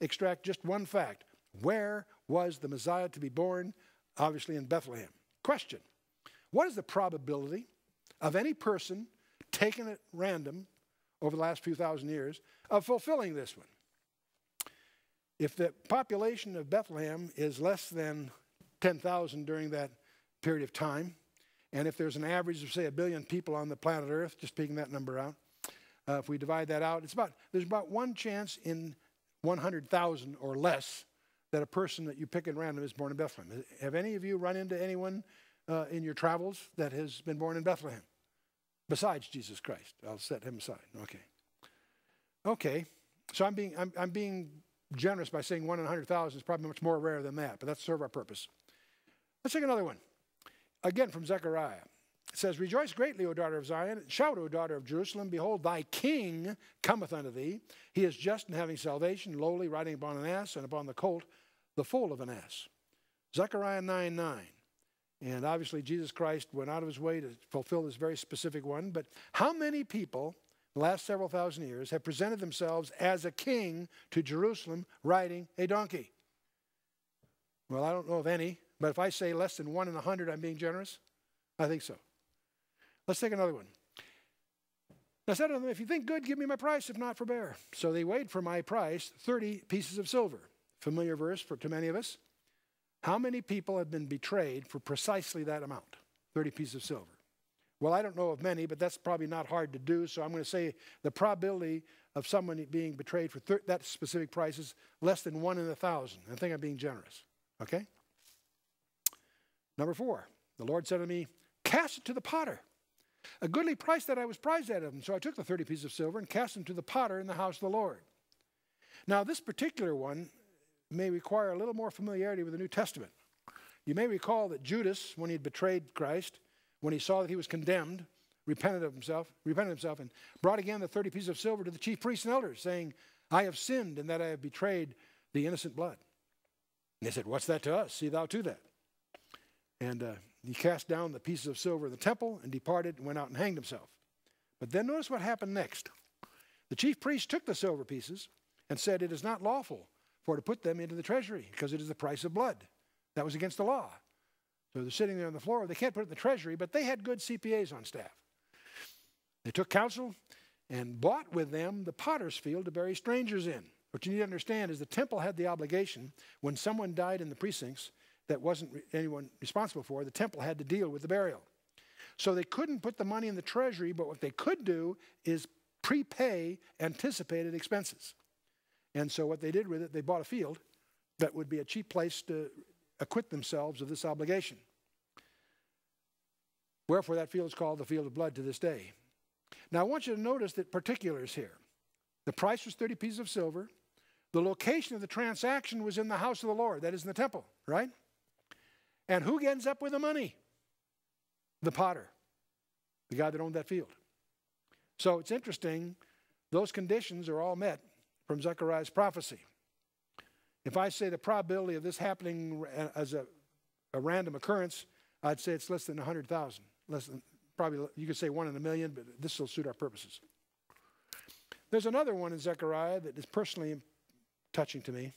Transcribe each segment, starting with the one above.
extract just one fact. Where was the Messiah to be born? Obviously in Bethlehem. Question. What is the probability of any person taken at random over the last few thousand years of fulfilling this one? If the population of Bethlehem is less than 10,000 during that period of time, and if there's an average of, say, 1 billion people on the planet Earth, just picking that number out, if we divide that out, there's about one chance in 100,000 or less that a person that you pick at random is born in Bethlehem. Have any of you run into anyone in your travels that has been born in Bethlehem? Besides Jesus Christ. I'll set him aside. Okay. Okay. So I'm being generous by saying 1 in 100,000 is probably much more rare than that, but that's to serve our purpose. Let's take another one. Again from Zechariah. It says, Rejoice greatly, O daughter of Zion. Shout, O daughter of Jerusalem. Behold, thy king cometh unto thee. He is just and having salvation, lowly, riding upon an ass, and upon the colt, the foal of an ass. Zechariah 9:9. And obviously Jesus Christ went out of his way to fulfill this very specific one. But how many people, the last several thousand years, have presented themselves as a king to Jerusalem riding a donkey? Well, I don't know of any. But if I say less than 1 in 100, I'm being generous? I think so. Let's take another one. I said to them, if you think good, give me my price. If not, forbear. So they weighed for my price 30 pieces of silver. Familiar verse to many of us. How many people have been betrayed for precisely that amount? 30 pieces of silver. Well, I don't know of many, but that's probably not hard to do. So I'm going to say the probability of someone being betrayed for that specific price is less than 1 in 1,000. I think I'm being generous. Okay? Number 4. The Lord said to me, Cast it to the potter. A goodly price that I was prized at of him. So I took the 30 pieces of silver and cast them to the potter in the house of the Lord. Now, this particular one may require a little more familiarity with the New Testament. You may recall that Judas, when he had betrayed Christ, when he saw that he was condemned, repented himself, and brought again the 30 pieces of silver to the chief priests and elders, saying, I have sinned in that I have betrayed the innocent blood. And they said, What's that to us? See thou to that. And he cast down the pieces of silver in the temple and departed and went out and hanged himself. But then notice what happened next. The chief priest took the silver pieces and said, It is not lawful for to put them into the treasury, because it is the price of blood. That was against the law. So they're sitting there on the floor. They can't put it in the treasury, but they had good CPAs on staff. They took counsel and bought with them the potter's field to bury strangers in. What you need to understand is the temple had the obligation, when someone died in the precincts that wasn't anyone responsible for, the temple had to deal with the burial. So they couldn't put the money in the treasury, but what they could do is prepay anticipated expenses. And so what they did with it, they bought a field that would be a cheap place to acquit themselves of this obligation. Wherefore that field is called the field of blood to this day. Now I want you to notice the particulars here. The price was 30 pieces of silver. The location of the transaction was in the house of the Lord, that is in the temple, right? And who ends up with the money? The potter, the guy that owned that field. So it's interesting, those conditions are all met from Zechariah's prophecy. If I say the probability of this happening as a random occurrence, I'd say it's less than 100,000. Less than, probably, you could say 1 in a million, but this will suit our purposes. There's another one in Zechariah that is personally touching to me.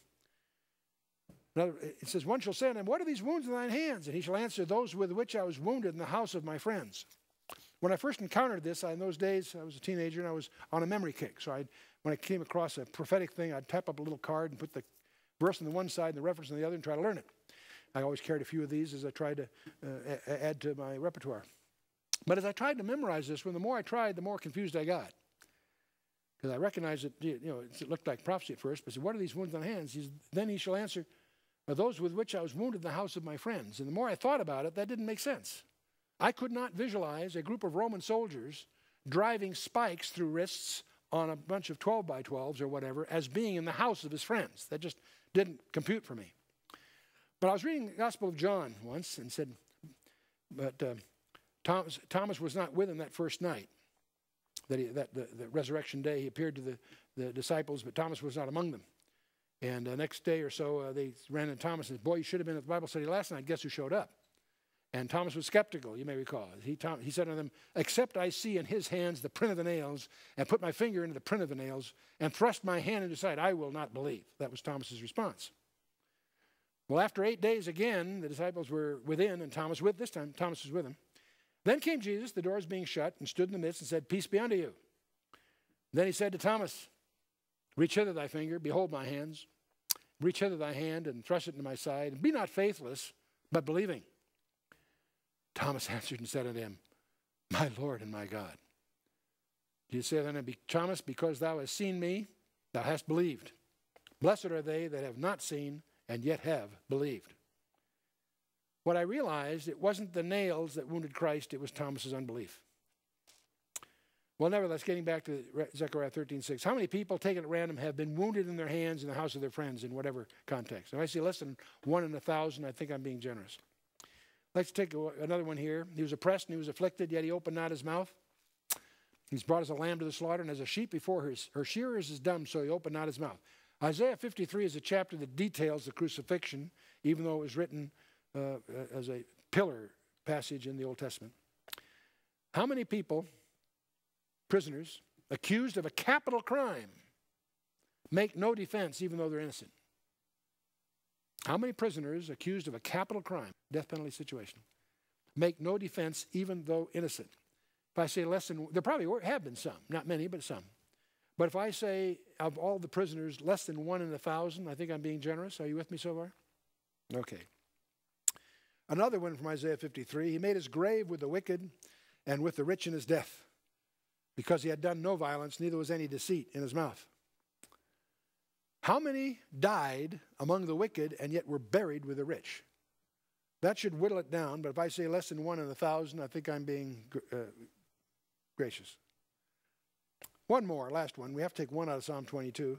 It says, One shall say unto him, What are these wounds in thine hands? And he shall answer, Those with which I was wounded in the house of my friends. When I first encountered this, in those days, I was a teenager and I was on a memory kick. So when I came across a prophetic thing, I'd type up a little card and put the verse on the one side and the reference on the other and try to learn it. I always carried a few of these as I tried to add to my repertoire. But as I tried to memorize this one, the more I tried, the more confused I got. Because I recognized that, it looked like prophecy at first, but I said, What are these wounds on the hands? Then he shall answer, Are those with which I was wounded in the house of my friends. And the more I thought about it, that didn't make sense. I could not visualize a group of Roman soldiers driving spikes through wrists on a bunch of 12 by 12s or whatever as being in the house of his friends. That just didn't compute for me. But I was reading the Gospel of John once and said, but Thomas was not with him that first night. The resurrection day, he appeared to the disciples, but Thomas was not among them. And the next day or so, they ran into Thomas and said, Boy, you should have been at the Bible study last night. Guess who showed up? And Thomas was skeptical, you may recall. He said unto them, except I see in his hands the print of the nails, and put my finger into the print of the nails, and thrust my hand into his side, I will not believe. That was Thomas's response. Well, after 8 days again, the disciples were within, and Thomas with. This time, Thomas was with him. Then came Jesus, the doors being shut, and stood in the midst and said, peace be unto you. Then he said to Thomas, reach hither thy finger, behold my hands. Reach hither thy hand, and thrust it into my side. And be not faithless, but believing. Thomas answered and said unto him, my Lord and my God. Jesus said unto him, Thomas, because thou hast seen me, thou hast believed. Blessed are they that have not seen, and yet have believed. What I realized, it wasn't the nails that wounded Christ, it was Thomas's unbelief. Well, nevertheless, getting back to Zechariah 13:6, how many people taken at random have been wounded in their hands in the house of their friends in whatever context? If I see less than 1 in 1,000, I think I'm being generous. Let's take another one here. He was oppressed and he was afflicted, yet he opened not his mouth. He's brought as a lamb to the slaughter, and as a sheep before her shearers is dumb, so he opened not his mouth. Isaiah 53 is a chapter that details the crucifixion, even though it was written as a pillar passage in the Old Testament. How many people, prisoners, accused of a capital crime, make no defense even though they're innocent? How many prisoners accused of a capital crime, death penalty situation, make no defense even though innocent? If I say less than, there probably have been some, not many, but some. But if I say of all the prisoners, less than 1 in 1,000, I think I'm being generous. Are you with me so far? Okay. Another one from Isaiah 53, he made his grave with the wicked and with the rich in his death, because he had done no violence, neither was any deceit in his mouth. How many died among the wicked and yet were buried with the rich? That should whittle it down, but if I say less than 1 in 1,000, I think I'm being gracious. One more, last one. We have to take one out of Psalm 22.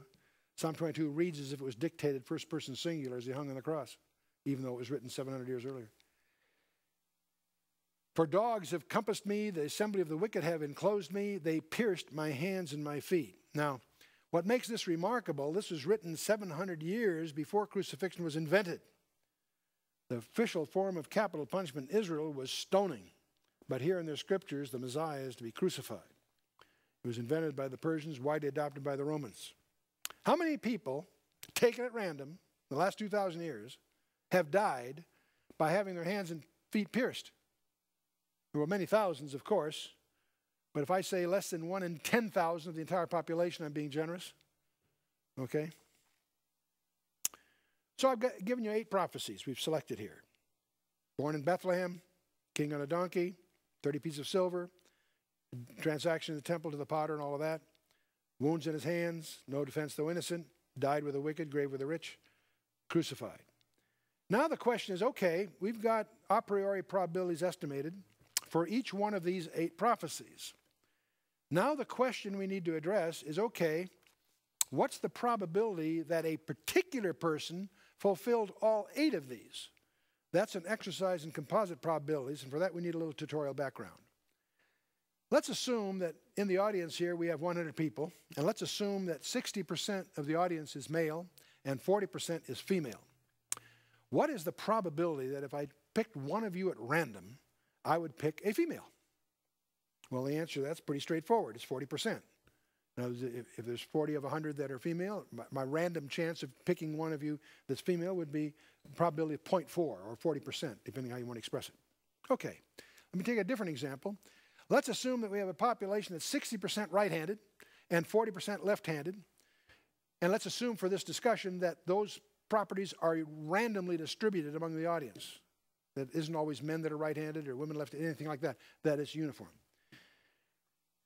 Psalm 22 reads as if it was dictated first person singular as he hung on the cross, even though it was written 700 years earlier. For dogs have compassed me, the assembly of the wicked have enclosed me, they pierced my hands and my feet. Now, what makes this remarkable, this was written 700 years before crucifixion was invented. The official form of capital punishment in Israel was stoning. But here in their scriptures, the Messiah is to be crucified. It was invented by the Persians, widely adopted by the Romans. How many people, taken at random, in the last 2,000 years, have died by having their hands and feet pierced? There were many thousands, of course, but if I say less than 1 in 10,000 of the entire population, I'm being generous. Okay? So I've given you 8 prophecies we've selected here. Born in Bethlehem, king on a donkey, 30 pieces of silver, transaction in the temple to the potter and all of that, wounds in his hands, no defense though innocent, died with the wicked, grave with the rich, crucified. Now the question is, okay, we've got a priori probabilities estimated for each one of these 8 prophecies. Now the question we need to address is, okay, what's the probability that a particular person fulfilled all 8 of these? That's an exercise in composite probabilities, and for that we need a little tutorial background. Let's assume that in the audience here we have 100 people, and let's assume that 60% of the audience is male and 40% is female. What is the probability that if I picked one of you at random, I would pick a female? Well, the answer to that's pretty straightforward. It's 40%. Now, if there's 40 of 100 that are female, my random chance of picking one of you that's female would be probability of 0.4 or 40%, depending how you want to express it. Okay, let me take a different example. Let's assume that we have a population that's 60% right-handed and 40% left-handed. And let's assume for this discussion that those properties are randomly distributed among the audience. That isn't always men that are right-handed or women left-handed, anything like that. That is uniform.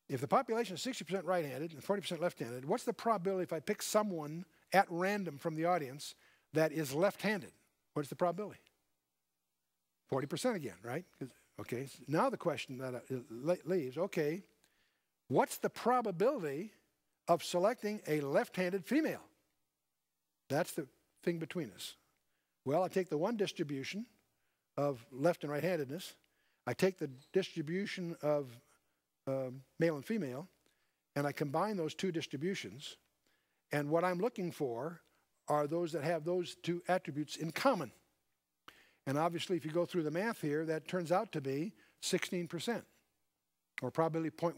If the population is 60% right-handed and 40% left-handed, what's the probability if I pick someone at random from the audience that is left-handed? What's the probability? 40% again, right? Okay, so now the question that leaves, okay, what's the probability of selecting a left-handed female? That's the thing between us. Well, I take the one distribution of left and right-handedness. I take the distribution of male and female, and I combine those 2 distributions. And what I'm looking for are those that have those 2 attributes in common. And obviously, if you go through the math here, that turns out to be 16%, or probably 0.1.